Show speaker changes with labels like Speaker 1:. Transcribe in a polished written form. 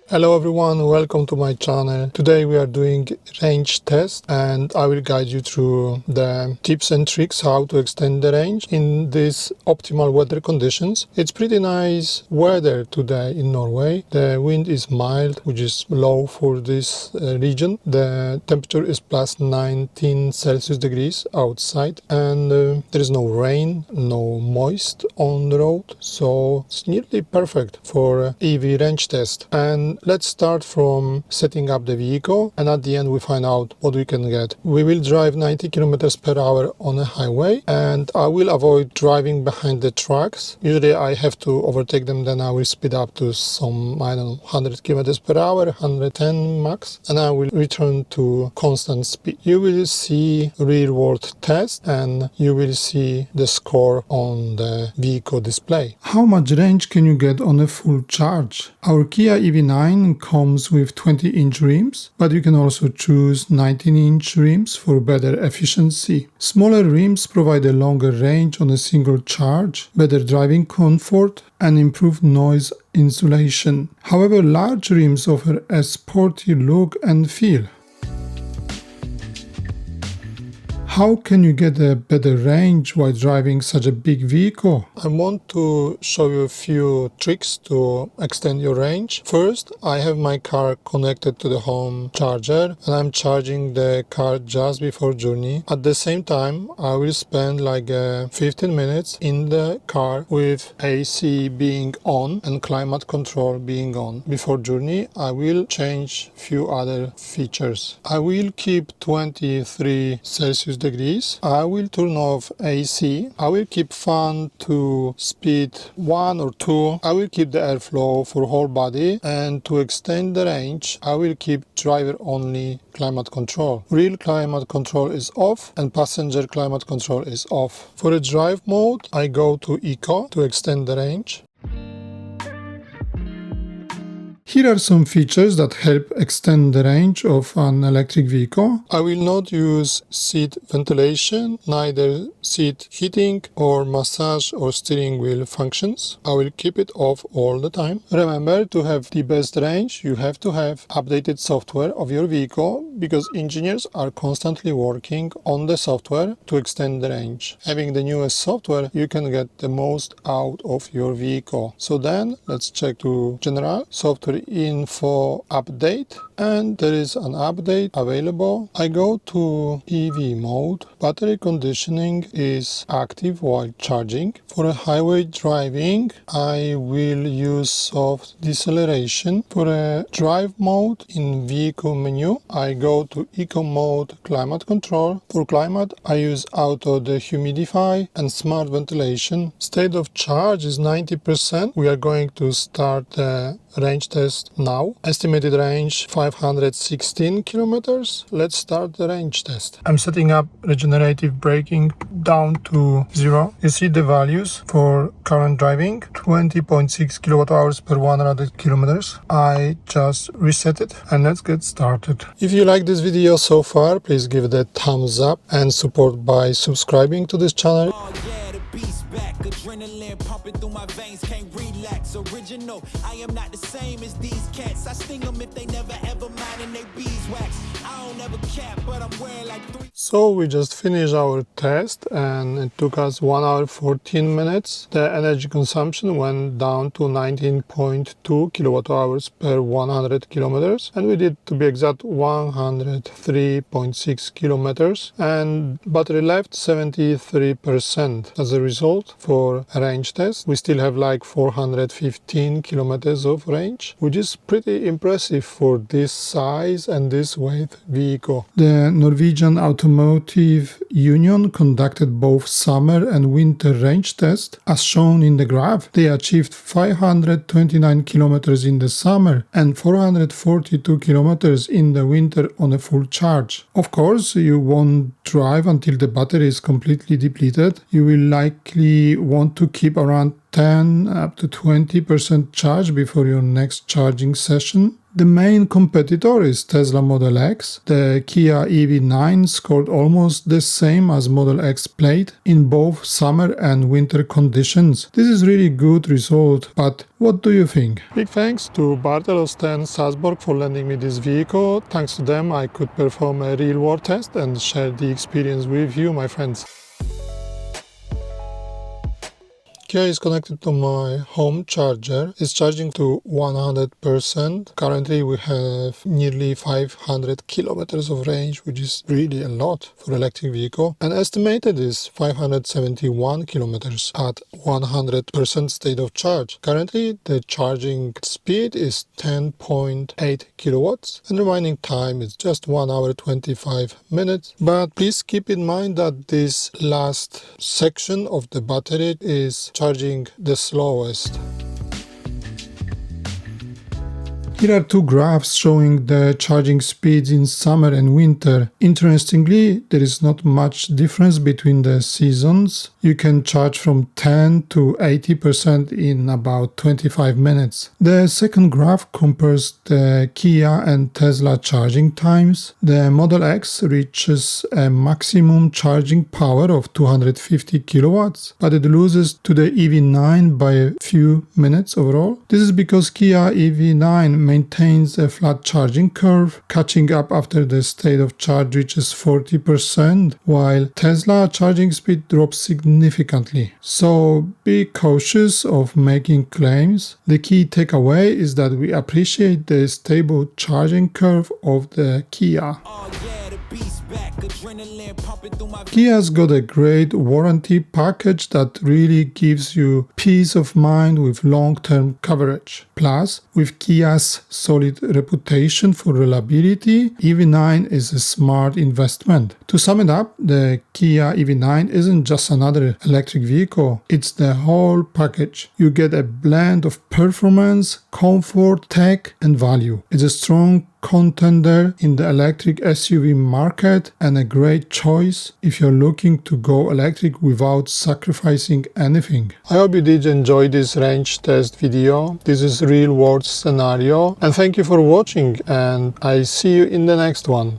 Speaker 1: Hello everyone, welcome to my channel. Today we are doing range test and I will guide you through the tips and tricks how to extend the range in these optimal weather conditions. It's pretty nice weather today in Norway. The wind is mild, which is low for this region. The temperature is plus 19 Celsius degrees outside and there is no rain, no moist on the road, so it's nearly perfect for EV range test. And let's start from setting up the vehicle, and at the end we find out what we can get. We will drive 90 kilometers per hour on a highway, and I will avoid driving behind the trucks. Usually I have to overtake them, then I will speed up to some, 100 kilometers per hour, 110 max, and I will return to constant speed. You will see real world test and you will see the score on the vehicle display. How much range can you get on a full charge? Our Kia EV9 comes with 20-inch rims, but you can also choose 19-inch rims for better efficiency. Smaller rims provide a longer range on a single charge, better driving comfort, and improved noise insulation. However, large rims offer a sporty look and feel. How can you get a better range while driving such a big vehicle? I want to show you a few tricks to extend your range. First, I have my car connected to the home charger and I'm charging the car just before journey. At the same time, I will spend like 15 minutes in the car with AC being on and climate control being on. Before journey, I will change few other features. I will keep 23 Celsius degrees. I will turn off AC. I will keep fan to speed 1 or 2. I will keep the airflow for whole body, and to extend the range I will keep driver only climate control. Real climate control is off and passenger climate control is off. For a drive mode I go to Eco to extend the range. Here are some features that help extend the range of an electric vehicle. I will not use seat ventilation, neither seat heating or massage or steering wheel functions. I will keep it off all the time. Remember, to have the best range, you have to have updated software of your vehicle because engineers are constantly working on the software to extend the range. Having the newest software, you can get the most out of your vehicle. So then let's check to general software info update, and there is an update available. I go to EV mode. Battery conditioning is active while charging. For a highway driving, I will use soft deceleration. For a drive mode in vehicle menu, I go to eco mode climate control. For climate, I use auto dehumidify and smart ventilation. State of charge is 90%. We are going to start the range test now. Estimated range 516 kilometers. Let's start the range test. I'm setting up regenerative braking down to 0. You see the values for current driving, 20.6 kilowatt hours per 100 kilometers. I just reset it and let's get started. If you like this video so far, please give it a thumbs up and support by subscribing to this channel.
Speaker 2: Adrenaline pumping through my veins, can't relax. Original, I am not the same as these cats. I sting them if they never ever mind and they beeswax. I don't ever cap, but I'm wearing like 3.
Speaker 1: So we just finished our test and it took us 1 hour 14 minutes. The energy consumption went down to 19.2 kilowatt hours per 100 kilometers, and we did, to be exact, 103.6 kilometers, and battery left 73%. As a result, for a range test we still have like 415 kilometers of range, which is pretty impressive for this size and this weight vehicle. The Norwegian Automotive Union conducted both summer and winter range tests. As shown in the graph, they achieved 529 kilometers in the summer and 442 kilometers in the winter on a full charge. Of course, you won't drive until the battery is completely depleted. You will likely want to keep around 10 up to 20% charge before your next charging session. The main competitor is Tesla Model X. The Kia EV9 scored almost the same as Model X played in both summer and winter conditions. This is really good result, but what do you think? Big thanks to Bartelos and Salzburg for lending me this vehicle. Thanks to them I could perform a real world test and share the experience with you, my friends. Kia is connected to my home charger. It's charging to 100%. Currently we have nearly 500 kilometers of range, which is really a lot for electric vehicle. And estimated is 571 kilometers at 100% state of charge. Currently the charging speed is 10.8 kilowatts and remaining time is just 1 hour 25 minutes. But please keep in mind that this last section of the battery is charging the slowest. Here are two graphs showing the charging speeds in summer and winter. Interestingly, there is not much difference between the seasons. You can charge from 10 to 80% in about 25 minutes. The second graph compares the Kia and Tesla charging times. The Model X reaches a maximum charging power of 250 kilowatts, but it loses to the EV9 by a few minutes overall. This is because Kia EV9 maintains a flat charging curve, catching up after the state of charge reaches 40%, while Tesla charging speed drops significantly. So be cautious of making claims. The key takeaway is that we appreciate the stable charging curve of the Kia. Kia's got a great warranty package that really gives you peace of mind with long-term coverage. Plus, with Kia's solid reputation for reliability, EV9 is a smart investment. To sum it up, the Kia EV9 isn't just another electric vehicle, it's the whole package. You get a blend of performance, comfort, tech, and value. It's a strong contender in the electric SUV market and a great choice if you're looking to go electric without sacrificing anything. I hope you did enjoy this range test video. This is real world scenario, and thank you for watching, and I see you in the next one.